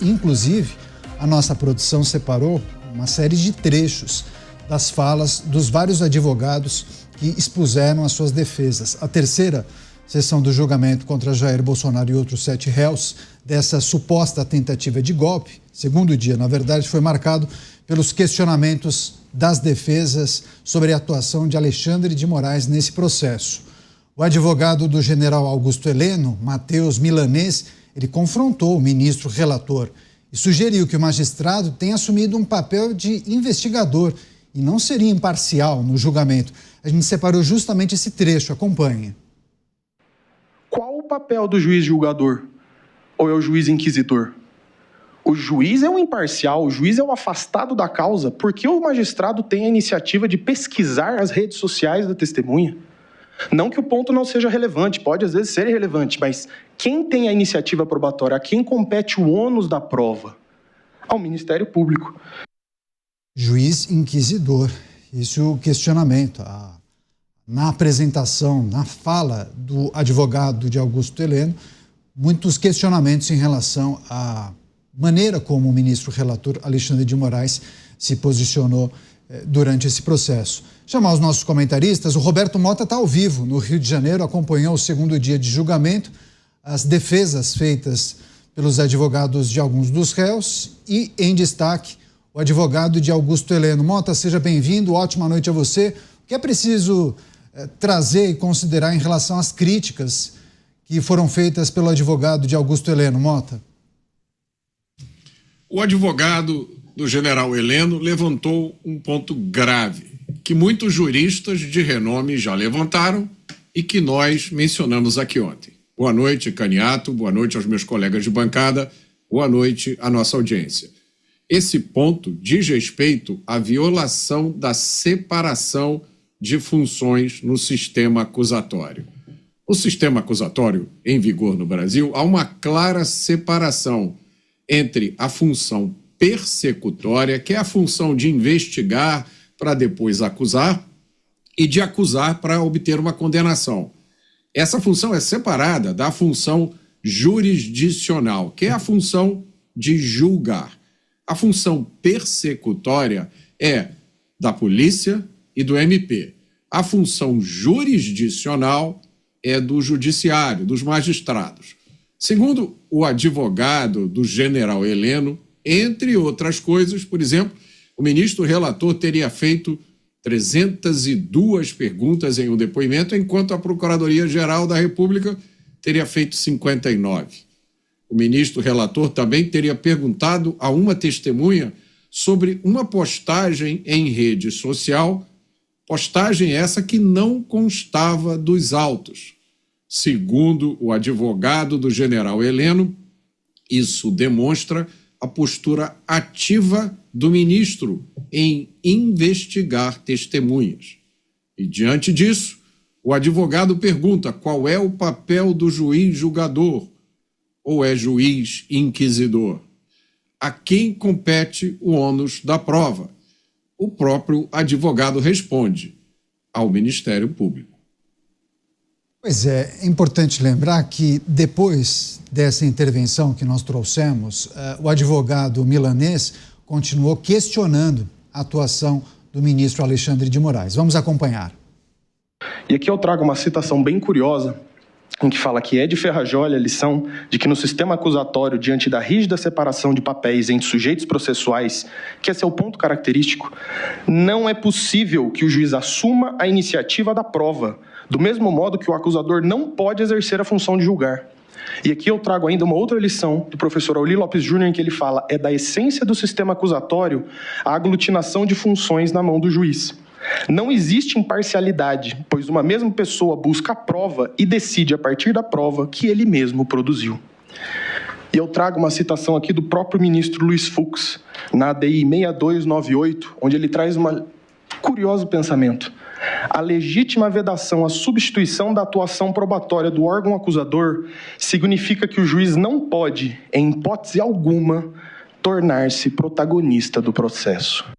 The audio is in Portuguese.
Inclusive, a nossa produção separou uma série de trechos das falas dos vários advogados que expuseram as suas defesas. A terceira sessão do julgamento contra Jair Bolsonaro e outros 7 réus dessa suposta tentativa de golpe, segundo dia, na verdade, foi marcado pelos questionamentos das defesas sobre a atuação de Alexandre de Moraes nesse processo. O advogado do general Augusto Heleno, Matheus Milanês, ele confrontou o ministro relator e sugeriu que o magistrado tenha assumido um papel de investigador e não seria imparcial no julgamento. A gente separou justamente esse trecho, acompanhe. Qual o papel do juiz julgador? Ou é o juiz inquisidor? O juiz é um imparcial, o juiz é um afastado da causa, porque o magistrado tem a iniciativa de pesquisar as redes sociais da testemunha. Não que o ponto não seja relevante, pode às vezes ser irrelevante, mas quem tem a iniciativa probatória, a quem compete o ônus da prova? Ao Ministério Público. Juiz inquisidor, esse é o questionamento. Na apresentação, na fala do advogado de Augusto Heleno, muitos questionamentos em relação à maneira como o ministro relator Alexandre de Moraes se posicionou durante esse processo. Chamar os nossos comentaristas, o Roberto Mota está ao vivo no Rio de Janeiro, acompanhou o segundo dia de julgamento, as defesas feitas pelos advogados de alguns dos réus e, em destaque, o advogado de Augusto Heleno. Mota, seja bem-vindo, ótima noite a você. O que é preciso trazer e considerar em relação às críticas que foram feitas pelo advogado de Augusto Heleno, Mota? O advogado do general Heleno levantou um ponto grave, que muitos juristas de renome já levantaram e que nós mencionamos aqui ontem. Boa noite, Caniato, boa noite aos meus colegas de bancada, boa noite à nossa audiência. Esse ponto diz respeito à violação da separação de funções no sistema acusatório. No sistema acusatório em vigor no Brasil, há uma clara separação entre a função persecutória, que é a função de investigar para depois acusar, e de acusar para obter uma condenação. Essa função é separada da função jurisdicional, que é a função de julgar. A função persecutória é da polícia e do MP. A função jurisdicional é do judiciário, dos magistrados. Segundo o advogado do general Heleno, entre outras coisas, por exemplo, o ministro relator teria feito 302 perguntas em um depoimento, enquanto a Procuradoria-Geral da República teria feito 59. O ministro relator também teria perguntado a uma testemunha sobre uma postagem em rede social, postagem essa que não constava dos autos. Segundo o advogado do general Heleno, isso demonstra a postura ativa do ministro em investigar testemunhas. E, diante disso, o advogado pergunta qual é o papel do juiz julgador ou é juiz inquisidor. A quem compete o ônus da prova? O próprio advogado responde: ao Ministério Público. Pois é importante lembrar que depois dessa intervenção que nós trouxemos, o advogado milanês continuou questionando a atuação do ministro Alexandre de Moraes. Vamos acompanhar. E aqui eu trago uma citação bem curiosa, em que fala que é de ferrajolha a lição de que no sistema acusatório, diante da rígida separação de papéis entre sujeitos processuais, que esse é o ponto característico, não é possível que o juiz assuma a iniciativa da prova, do mesmo modo que o acusador não pode exercer a função de julgar. E aqui eu trago ainda uma outra lição do professor Auli Lopes Júnior, em que ele fala: é da essência do sistema acusatório a aglutinação de funções na mão do juiz. Não existe imparcialidade, pois uma mesma pessoa busca a prova e decide a partir da prova que ele mesmo produziu. E eu trago uma citação aqui do próprio ministro Luiz Fux, na ADI 6298, onde ele traz um curioso pensamento. A legítima vedação à substituição da atuação probatória do órgão acusador significa que o juiz não pode, em hipótese alguma, tornar-se protagonista do processo.